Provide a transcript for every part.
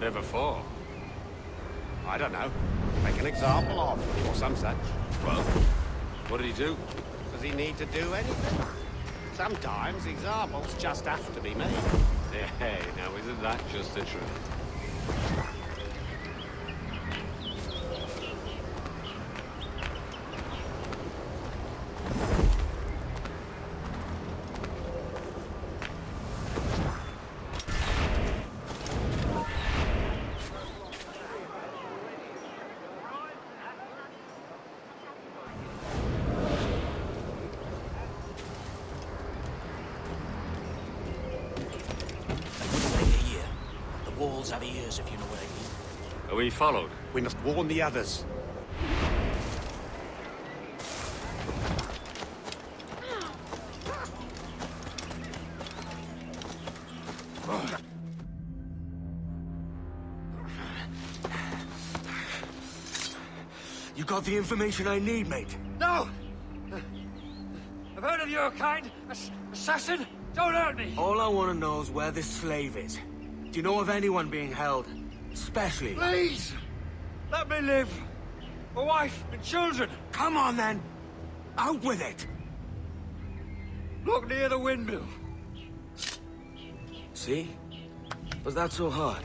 Whatever for? I don't know. Make an example of, or some such. Well, what did he do? Does he need to do anything? Sometimes examples just have to be made. Hey, now isn't that just the truth? Walls have ears, if you know what I mean. Are we followed? We must warn the others. You got the information I need, mate? No! I've heard of your kind. Assassin! Don't hurt me! All I want to know is where this slave is. Do you know of anyone being held? Especially... Please! Let me live! My wife and children! Come on, then! Out with it! Look near the windmill. See? Was that so hard?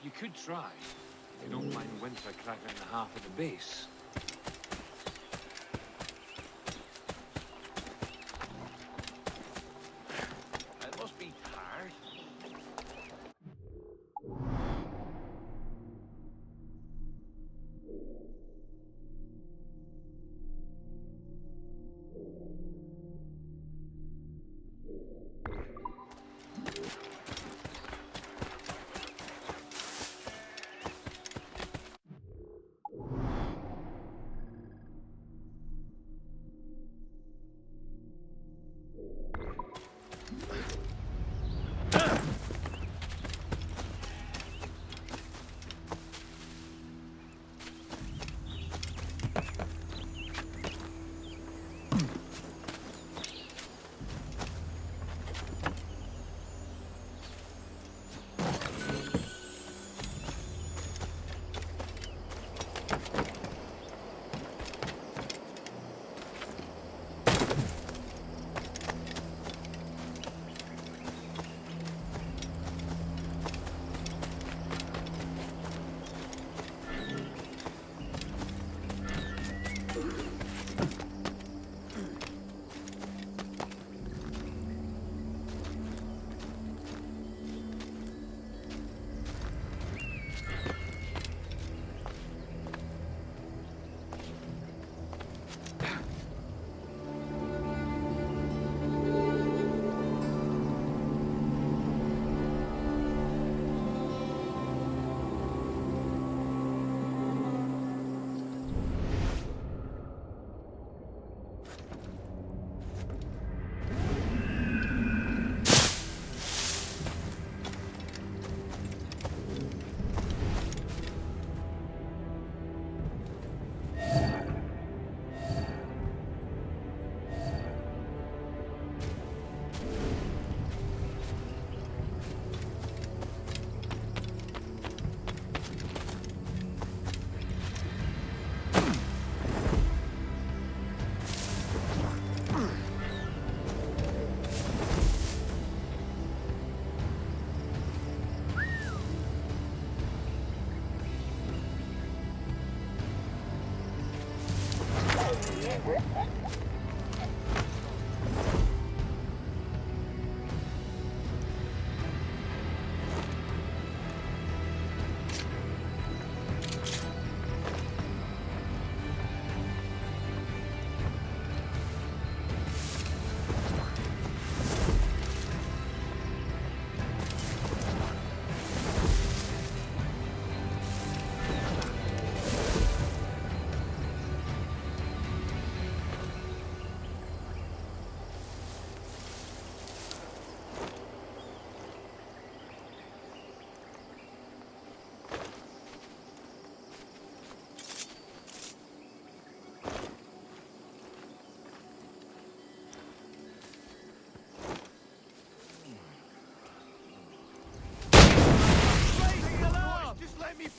You could try, if you don't mind winter cracking the half of the base. It must be hard.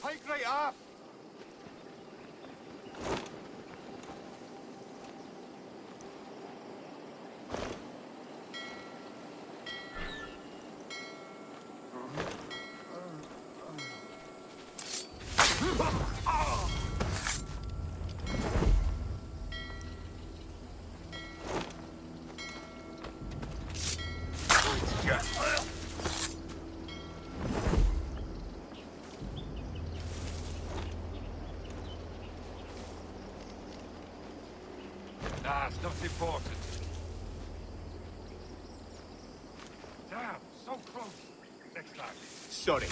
Pike right up! Nah, stuff's important. Damn, so close. Next time. Sorry.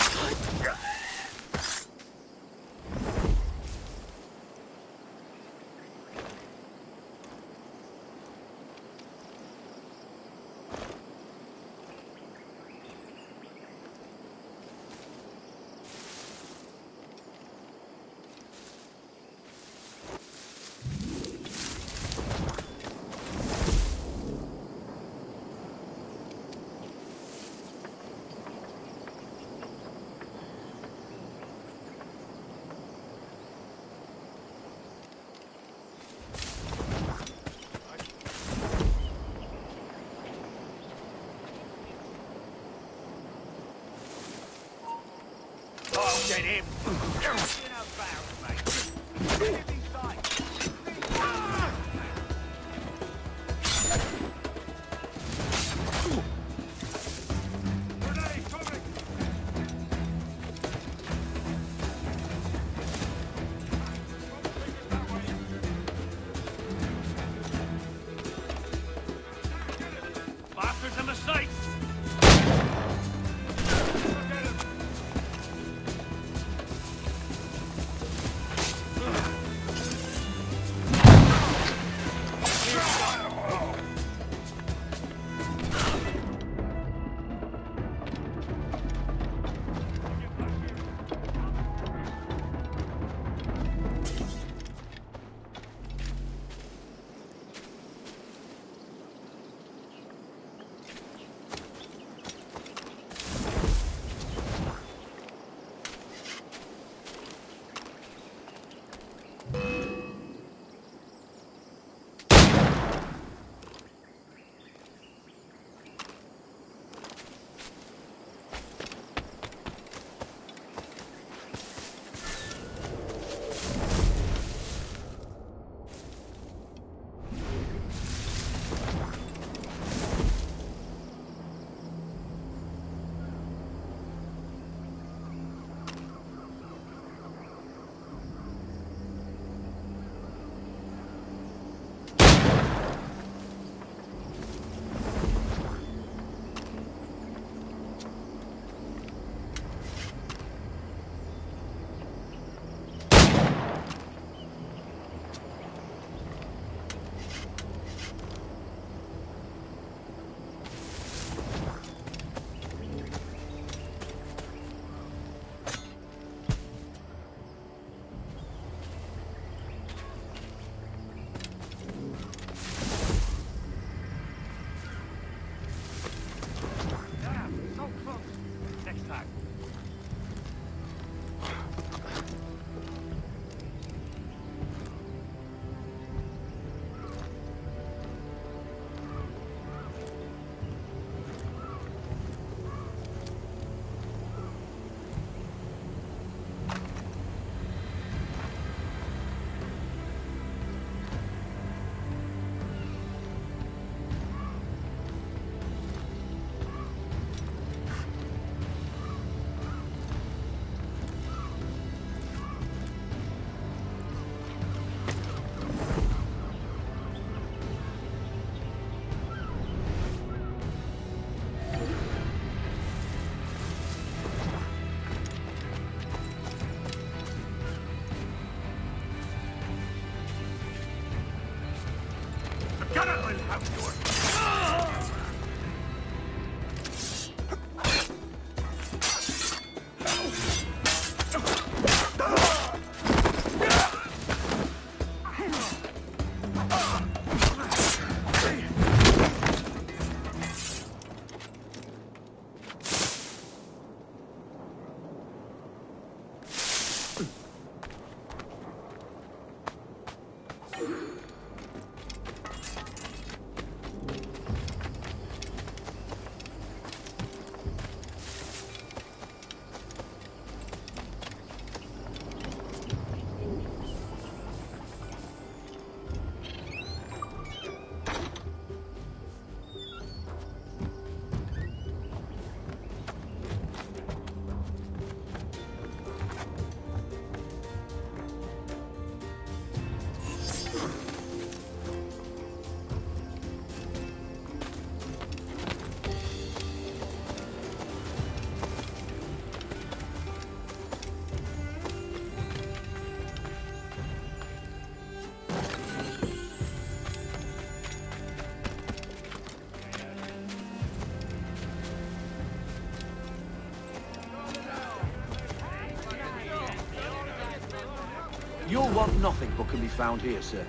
Get him! You're out bounds, mate. Give me sight. Grenade coming! Bastards in the sights! You'll want nothing but can be found here, sir.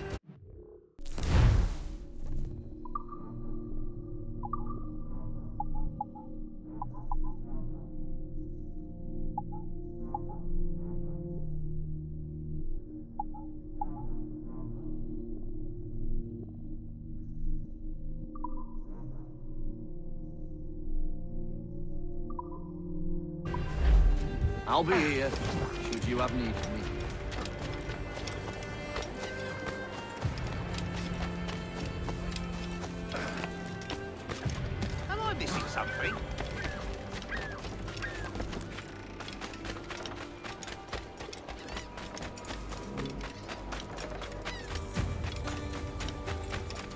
I'll be here, should you have need of me. Am I missing something?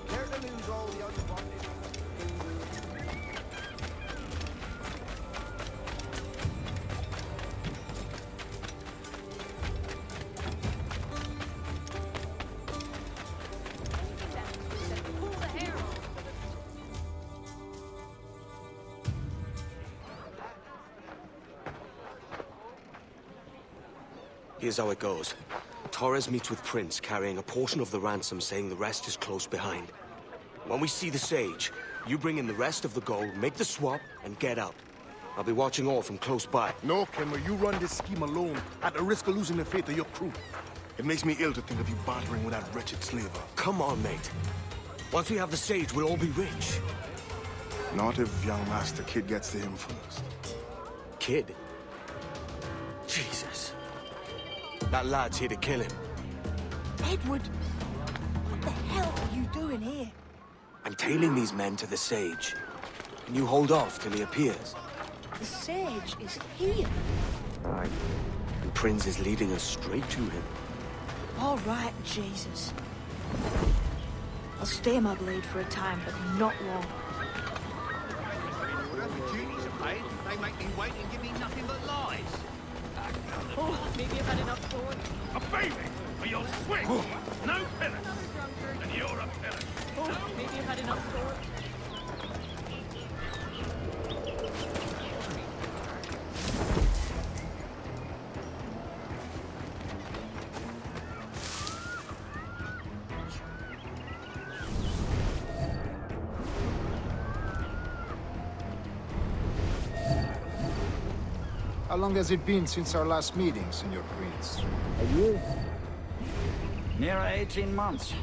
Care to lose all the other bodies? Here's how it goes. Torres meets with Prince, carrying a portion of the ransom, saying the rest is close behind. When we see the Sage, you bring in the rest of the gold, make the swap, and get out. I'll be watching all from close by. No, Kenmer, you run this scheme alone, at the risk of losing the faith of your crew. It makes me ill to think of you bartering with that wretched slaver. Come on, mate. Once we have the Sage, we'll all be rich. Not if young Master Kid gets to him first. Kid? Jesus. That lad's here to kill him. Edward, what the hell are you doing here? I'm tailing these men to the Sage. Can you hold off till he appears? The Sage is here. Right. And Prince is leading us straight to him. All right, Jesus. I'll stay my blade for a time, but not long. Whatever duties are paid, they make me wait and give me nothing but lies. Oh, maybe you've had enough sword. A baby for your swing. No pillars. And you're a pillar. Oh, maybe you've had enough sword. How long has it been since our last meeting, Senor Prince? A year? Near 18 months.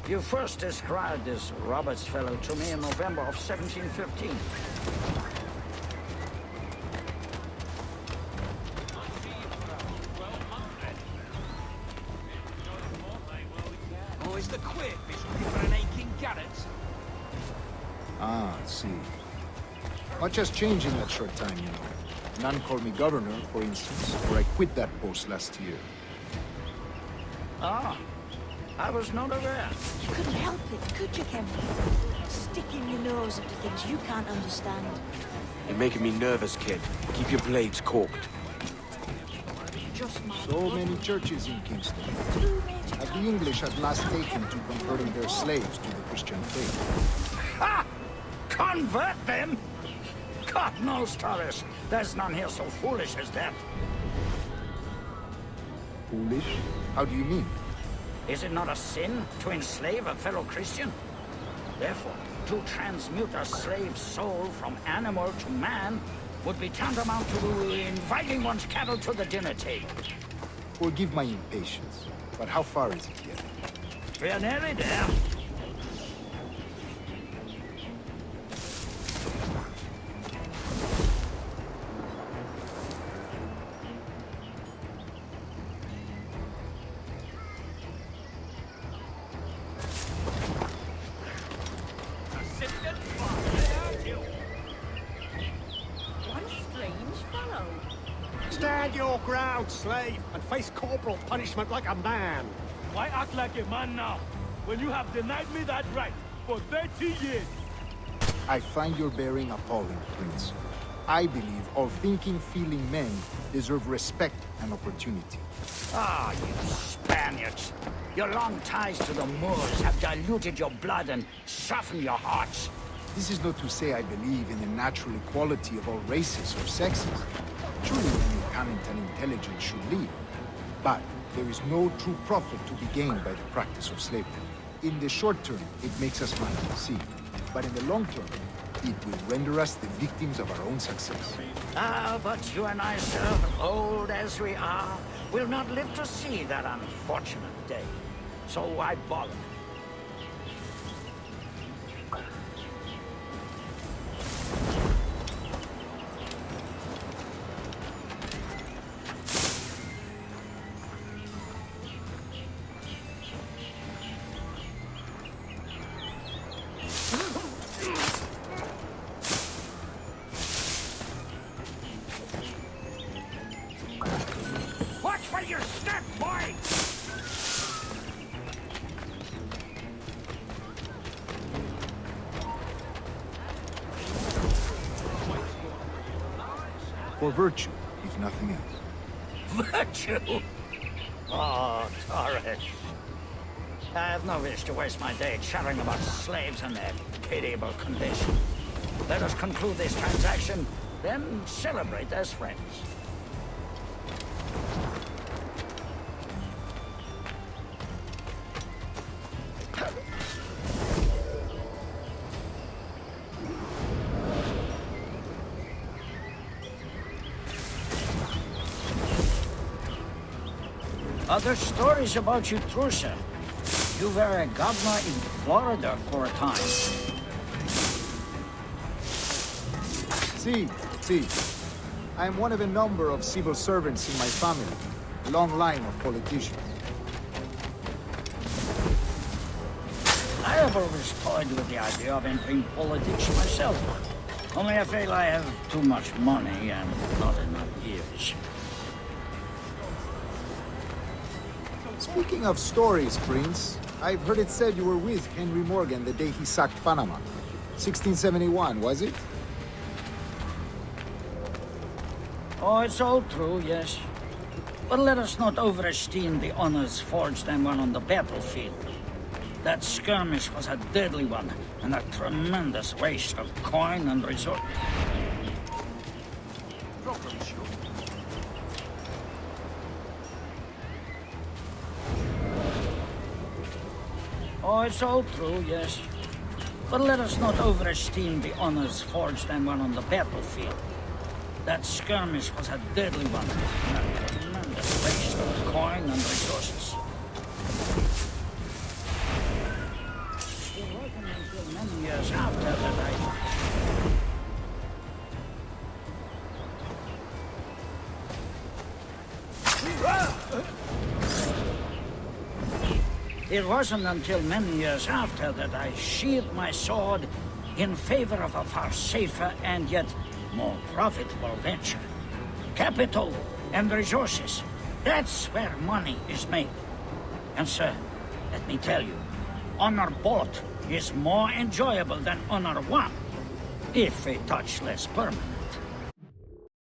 You first described this Roberts fellow to me in November of 1715. Oh, is the quid, Bishop, for an aching garret? Ah, I see. Much has changed in that short time, you know. None called me governor, for instance, or I quit that post last year. Ah, I was not aware. You couldn't help it, could you, Kemp? Sticking your nose into things you can't understand. You're making me nervous, kid. Keep your blades corked. Just my So many churches in Kingston. two major Have the English at last taken to converting their slaves to the Christian faith? Ha! Convert them? God knows, Torres. There's none here so foolish as that. Foolish? How do you mean? Is it not a sin to enslave a fellow Christian? Therefore, to transmute a slave's soul from animal to man would be tantamount to inviting one's cattle to the dinner table. Forgive my impatience, but how far is it yet? We're nearly there. Stand your ground, slave, and face corporal punishment like a man. Why act like a man now, when you have denied me that right for 30 years? I find your bearing appalling, Prince. I believe all thinking, feeling men deserve respect and opportunity. Ah, you Spaniards! Your long ties to the Moors have diluted your blood and softened your hearts. This is not to say I believe in the natural equality of all races or sexes. Truly, only talent and intelligence should lead. But there is no true profit to be gained by the practice of slavery. In the short term, it makes us money, see. But in the long term, it will render us the victims of our own success. Ah, but you and I, sir, old as we are, will not live to see that unfortunate day. So I bother. Watch where you step, boy! For virtue, if nothing else. Virtue? Oh, Torres. I have no wish to waste my day chattering about slaves and their pitiable condition. Let us conclude this transaction, then celebrate as friends. Other stories about you, too, sir. You were a governor in Florida for a time. See. I am one of a number of civil servants in my family. A long line of politicians. I have always toyed with the idea of entering politics myself. Only I feel I have too much money and not enough years. Speaking of stories, Prince, I've heard it said you were with Henry Morgan the day he sacked Panama. 1671, was it? Oh, it's all true, yes. But let us not overesteem the honors forged and won on the battlefield. That skirmish was a deadly one, and a tremendous waste of coin and resources. Oh, it's all true, yes. But let us not overesteem the honors forged and won on the battlefield. That skirmish was a deadly one, and a tremendous waste of coin and resources. It wasn't until many years after that It wasn't until many years after that I sheathed my sword in favor of a far safer and yet more profitable venture. Capital and resources. That's where money is made. And sir, let me tell you, honor bought is more enjoyable than honor won, if a touch less permanent.